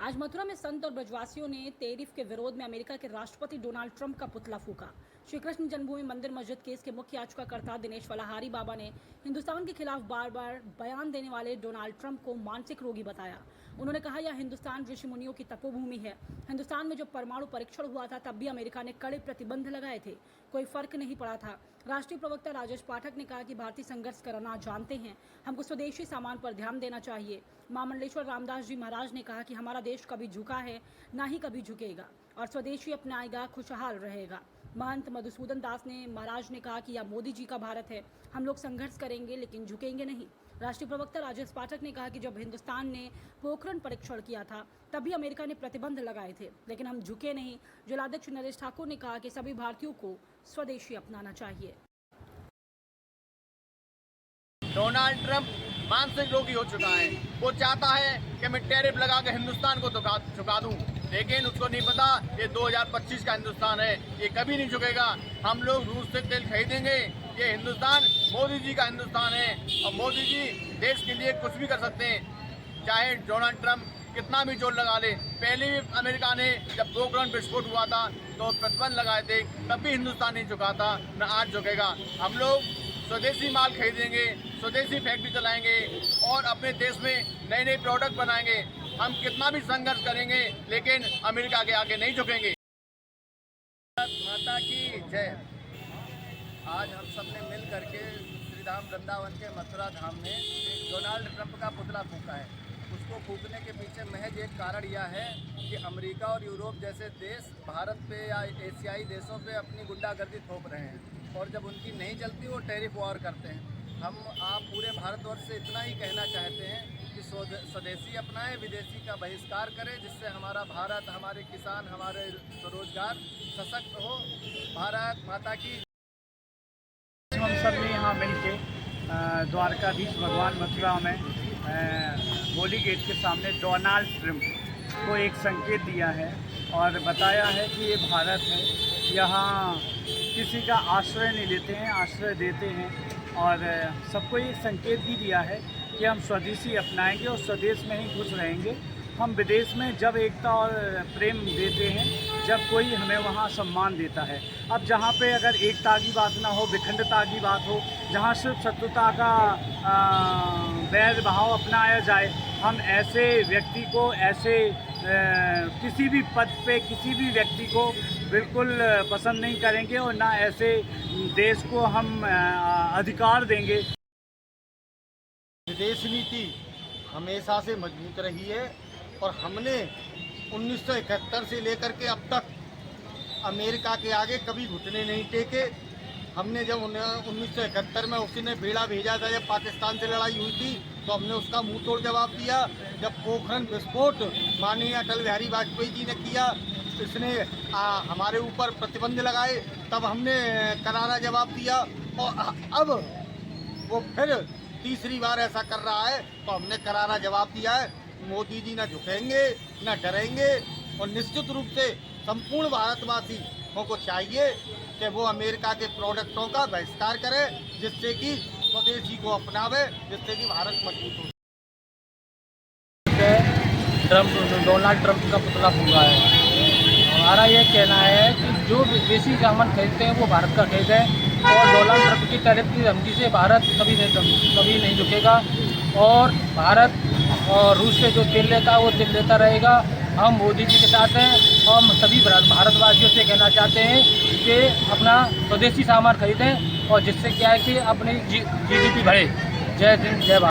आज मथुरा में संत और ब्रजवासियों ने टैरिफ के विरोध में अमेरिका के राष्ट्रपति डोनाल्ड ट्रंप का पुतला फूका। श्री कृष्ण जन्मभूमि मंदिर मस्जिद केस के मुख्य याचिकाकर्ता दिनेश फलाहारी बाबा ने हिंदुस्तान के खिलाफ बार बार बयान देने वाले डोनाल्ड ट्रंप को मानसिक रोगी बताया। उन्होंने कहा, यह हिंदुस्तान ऋषि मुनियों की तपोभूमि है। हिंदुस्तान में जब परमाणु परीक्षण हुआ था तब भी अमेरिका ने कड़े प्रतिबंध लगाए थे, कोई फर्क नहीं पड़ा था। राष्ट्रीय प्रवक्ता राजेश पाठक ने कहा कि भारतीय संघर्ष करना जानते हैं, हमको स्वदेशी सामान पर ध्यान देना चाहिए। महामंडलेश्वर रामदास जी महाराज ने कहा कि हमारा देश कभी झुका है, ना ही कभी झुकेगा, और स्वदेशी अपनाएगा, खुशहाल रहेगा। महंत मधुसूदन दास ने महाराज ने कहा कि यह मोदी जी का भारत है, हम लोग संघर्ष करेंगे लेकिन झुकेंगे नहीं। राष्ट्रीय प्रवक्ता राजेश पाठक ने कहा कि जब हिंदुस्तान ने पोखरण परीक्षण किया था तब भी अमेरिका ने प्रतिबंध लगाए थे, लेकिन हम झुके नहीं। जिलाध्यक्ष नरेश ठाकुर ने कहा कि सभी भारतीयों को स्वदेशी अपनाना चाहिए। डोनाल्ड ट्रंप मानसिक रोगी हो चुका है। वो चाहता है कि मैं टैरिफ लगा के हिंदुस्तान को झुका दूं, लेकिन उसको नहीं पता ये 2025 का हिंदुस्तान है, ये कभी नहीं झुकेगा। हम लोग रूस से तेल खरीदेंगे। ये हिंदुस्तान मोदी जी का हिंदुस्तान है और मोदी जी देश के लिए कुछ भी कर सकते हैं, चाहे डोनाल्ड ट्रंप कितना भी जोर लगा ले। पहले भी अमेरिका ने जब पोखरण विस्फोट हुआ था तो प्रतिबंध लगाए थे, तब भी हिंदुस्तान नहीं झुका था, न आज झुकेगा। हम लोग स्वदेशी माल खरीदेंगे, स्वदेशी फैक्ट्री चलाएंगे और अपने देश में नए नए प्रोडक्ट बनाएंगे। हम कितना भी संघर्ष करेंगे लेकिन अमेरिका के आगे नहीं झुकेंगे। माता की जय। आज हम सब ने मिल करके श्री धाम वृंदावन के मथुरा धाम में डोनाल्ड ट्रंप का पुतला फूका है। उसको फूकने के पीछे महज एक कारण यह है कि अमेरिका और यूरोप जैसे देश भारत पे या एशियाई देशों पे अपनी गुंडागर्दी थोप रहे हैं और जब उनकी नहीं चलती वो टैरिफ वॉर करते हैं। हम आप पूरे भारतवर्ष से इतना ही कहना चाहते हैं कि स्वदेशी अपनाएं, विदेशी का बहिष्कार करें, जिससे हमारा भारत, हमारे किसान, हमारे स्वरोजगार सशक्त हो। भारत माता की। हम सब ने यहाँ मिल के द्वारकाधीश भगवान मथुरा में होली गेट के सामने डोनाल्ड ट्रंप को एक संकेत दिया है और बताया है कि ये भारत है, यहाँ किसी का आश्रय नहीं लेते हैं, आश्रय देते हैं। और सबको ये संकेत भी दिया है कि हम स्वदेशी अपनाएंगे और स्वदेश में ही खुश रहेंगे। हम विदेश में जब एकता और प्रेम देते हैं, जब कोई हमें वहाँ सम्मान देता है। अब जहाँ पे अगर एकता की बात ना हो, विखंडता की बात हो, जहाँ सिर्फ शत्रुता का बैर भाव अपनाया जाए, हम ऐसे व्यक्ति को, ऐसे किसी भी पद पे किसी भी व्यक्ति को बिल्कुल पसंद नहीं करेंगे और ना ऐसे देश को हम अधिकार देंगे। विदेश नीति हमेशा से मजबूत रही है और हमने 1971 से लेकर के अब तक अमेरिका के आगे कभी घुटने नहीं टेके। हमने जब 1971 में उसने बेड़ा भेजा था, जब पाकिस्तान से लड़ाई हुई थी, तो हमने उसका मुंह तोड़ जवाब दिया। जब पोखरण विस्फोट माननीय अटल बिहारी वाजपेयी जी ने किया, इसने हमारे ऊपर प्रतिबंध लगाए, तब हमने करारा जवाब दिया। और अब वो फिर तीसरी बार ऐसा कर रहा है तो हमने करारा जवाब दिया है। मोदी जी न झुकेंगे न डरेंगे और निश्चित रूप से संपूर्ण भारतवासी को चाहिए कि वो अमेरिका के प्रोडक्टों का बहिष्कार करे, जिससे कि स्वदेशी को अपनावे, जिससे कि भारत मजबूत हो। डोनाल्ड ट्रंप का पुतला फूका है। हमारा ये कहना है कि जो विदेशी सामान खरीदते हैं वो भारत का खरीदें और डोनाल्ड ट्रंप की टैरिफ की धमकी से भारत कभी नहीं झुकेगा और भारत और रूस से जो तेल लेता है वो तेल लेता रहेगा। हम मोदी जी के साथ हैं और हम सभी भारतवासियों से कहना चाहते हैं कि अपना स्वदेशी सामान खरीदें और जिससे क्या है कि अपनी GDP बढ़े। जय हिंद, जय भारत।